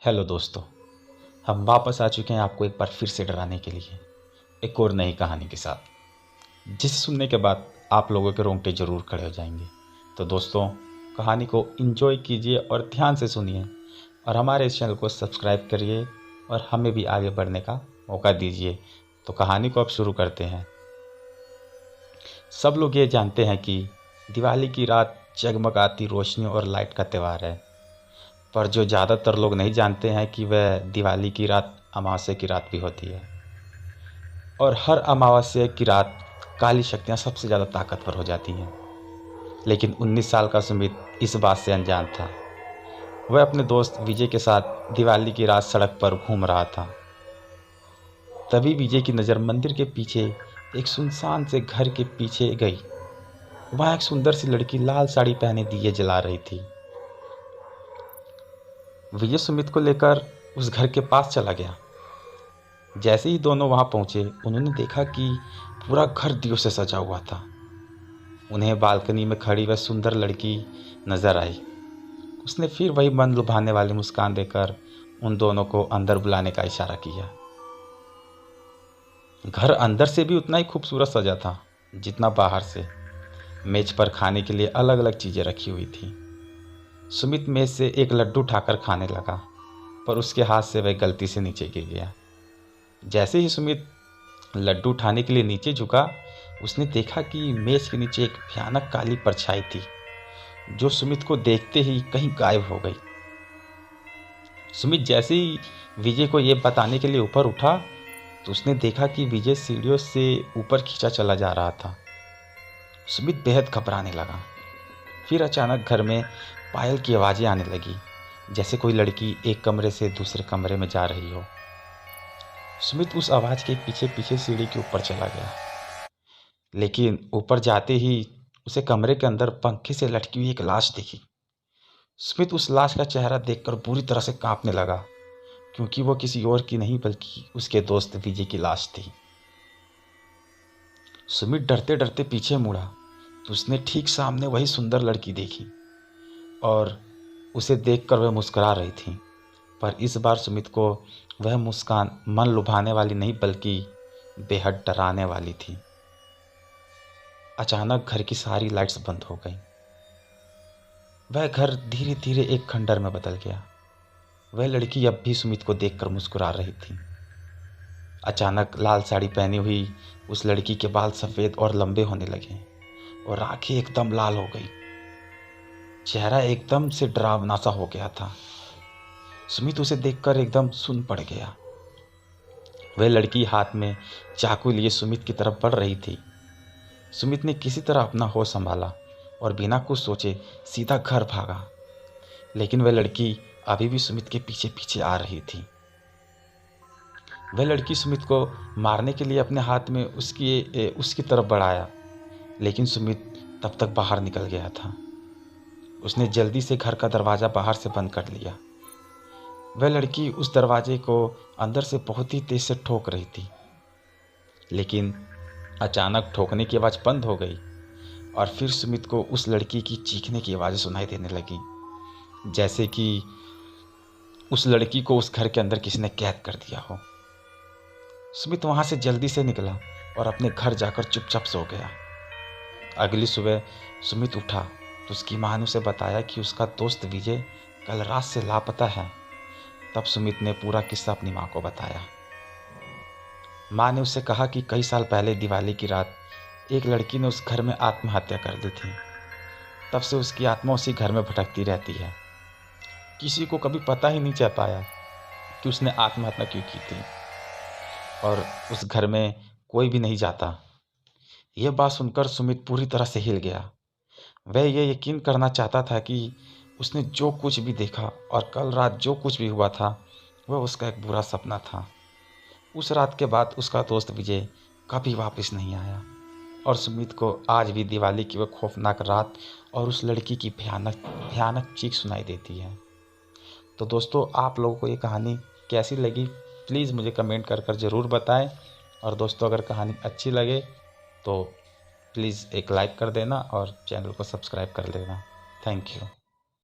Hello दोस्तों, हम वापस आ चुके हैं आपको एक बार फिर से डराने के लिए एक और नई कहानी के साथ, जिसे सुनने के बाद आप लोगों के रोंगटे ज़रूर खड़े हो जाएंगे। तो दोस्तों, कहानी को एंजॉय कीजिए और ध्यान से सुनिए और हमारे इस चैनल को सब्सक्राइब करिए और हमें भी आगे बढ़ने का मौका दीजिए। तो कहानी को अब शुरू करते हैं। सब लोग ये जानते हैं कि दिवाली की रात जगमगाती रोशनी और लाइट का त्यौहार है, पर जो ज़्यादातर लोग नहीं जानते हैं कि वह दिवाली की रात अमावस्या की रात भी होती है। और हर अमावस्या की रात काली शक्तियाँ सबसे ज़्यादा ताकतवर हो जाती हैं। लेकिन 19 साल का सुमित इस बात से अनजान था। वह अपने दोस्त विजय के साथ दिवाली की रात सड़क पर घूम रहा था। तभी विजय की नज़र मंदिर के पीछे एक सुनसान से घर के पीछे गई। वहाँ एक सुंदर सी लड़की लाल साड़ी पहने दिए जला रही थी। विजय सुमित को लेकर उस घर के पास चला गया। जैसे ही दोनों वहां पहुंचे, उन्होंने देखा कि पूरा घर दियों से सजा हुआ था। उन्हें बालकनी में खड़ी वह सुंदर लड़की नजर आई। उसने फिर वही मन लुभाने वाली मुस्कान देकर उन दोनों को अंदर बुलाने का इशारा किया। घर अंदर से भी उतना ही खूबसूरत सजा था जितना बाहर से। मेज पर खाने के लिए अलग अलग चीजें रखी हुई थी। सुमित मेज से एक लड्डू उठाकर खाने लगा, पर उसके हाथ से वह गलती से नीचे गिर गया। जैसे ही सुमित लड्डू उठाने के लिए नीचे झुका, उसने देखा कि मेज के नीचे एक भयानक काली परछाई थी, जो सुमित को देखते ही कहीं गायब हो गई। सुमित जैसे ही विजय को यह बताने के लिए ऊपर उठा, तो उसने देखा कि विजय सीढ़ियों से ऊपर खींचा चला जा रहा था। सुमित बेहद घबराने लगा। फिर अचानक घर में पायल की आवाज़ें आने लगी, जैसे कोई लड़की एक कमरे से दूसरे कमरे में जा रही हो। सुमित उस आवाज़ के पीछे पीछे सीढ़ी के ऊपर चला गया, लेकिन ऊपर जाते ही उसे कमरे के अंदर पंखे से लटकी हुई एक लाश दिखी। सुमित उस लाश का चेहरा देखकर बुरी तरह से कांपने लगा, क्योंकि वो किसी और की नहीं बल्कि उसके दोस्त विजय की लाश थी। सुमित डरते डरते पीछे मुड़ा तो उसने ठीक सामने वही सुंदर लड़की देखी और उसे देखकर वह मुस्कुरा रही थी। पर इस बार सुमित को वह मुस्कान मन लुभाने वाली नहीं बल्कि बेहद डराने वाली थी। अचानक घर की सारी लाइट्स बंद हो गईं। वह घर धीरे धीरे एक खंडर में बदल गया। वह लड़की अब भी सुमित को देखकर मुस्कुरा रही थी। अचानक लाल साड़ी पहनी हुई उस लड़की के बाल सफ़ेद और लंबे होने लगे और आंखें एकदम लाल हो गई। चेहरा एकदम से डरावना सा हो गया था। सुमित उसे देखकर एकदम सुन्न पड़ गया। वह लड़की हाथ में चाकू लिए सुमित की तरफ बढ़ रही थी। सुमित ने किसी तरह अपना होश संभाला और बिना कुछ सोचे सीधा घर भागा, लेकिन वह लड़की अभी भी सुमित के पीछे पीछे आ रही थी। वह लड़की सुमित को मारने के लिए अपने हाथ में उसकी तरफ बढ़ाया, लेकिन सुमित तब तक बाहर निकल गया था। उसने जल्दी से घर का दरवाज़ा बाहर से बंद कर लिया। वह लड़की उस दरवाजे को अंदर से बहुत ही तेज से ठोक रही थी, लेकिन अचानक ठोकने की आवाज़ बंद हो गई और फिर सुमित को उस लड़की की चीखने की आवाज़ें सुनाई देने लगी, जैसे कि उस लड़की को उस घर के अंदर किसी ने कैद कर दिया हो। सुमित वहाँ से जल्दी से निकला और अपने घर जाकर चुपचाप सो गया। अगली सुबह सुमित उठा तो उसकी माँ ने उसे बताया कि उसका दोस्त विजय कल रात से लापता है। तब सुमित ने पूरा किस्सा अपनी माँ को बताया। माँ ने उससे कहा कि कई साल पहले दिवाली की रात एक लड़की ने उस घर में आत्महत्या कर दी थी। तब से उसकी आत्मा उसी घर में भटकती रहती है। किसी को कभी पता ही नहीं चल पाया कि उसने आत्महत्या क्यों की थी, और उस घर में कोई भी नहीं जाता। यह बात सुनकर सुमित पूरी तरह से हिल गया। वह यह यकीन करना चाहता था कि उसने जो कुछ भी देखा और कल रात जो कुछ भी हुआ था वह उसका एक बुरा सपना था। उस रात के बाद उसका दोस्त विजय कभी वापस नहीं आया और सुमित को आज भी दिवाली की वह खौफनाक रात और उस लड़की की भयानक भयानक चीख सुनाई देती है। तो दोस्तों, आप लोगों को ये कहानी कैसी लगी प्लीज़ मुझे कमेंट कर ज़रूर बताएं। और दोस्तों, अगर कहानी अच्छी लगे तो प्लीज़ एक लाइक कर देना और चैनल को सब्सक्राइब कर लेना। Thank you.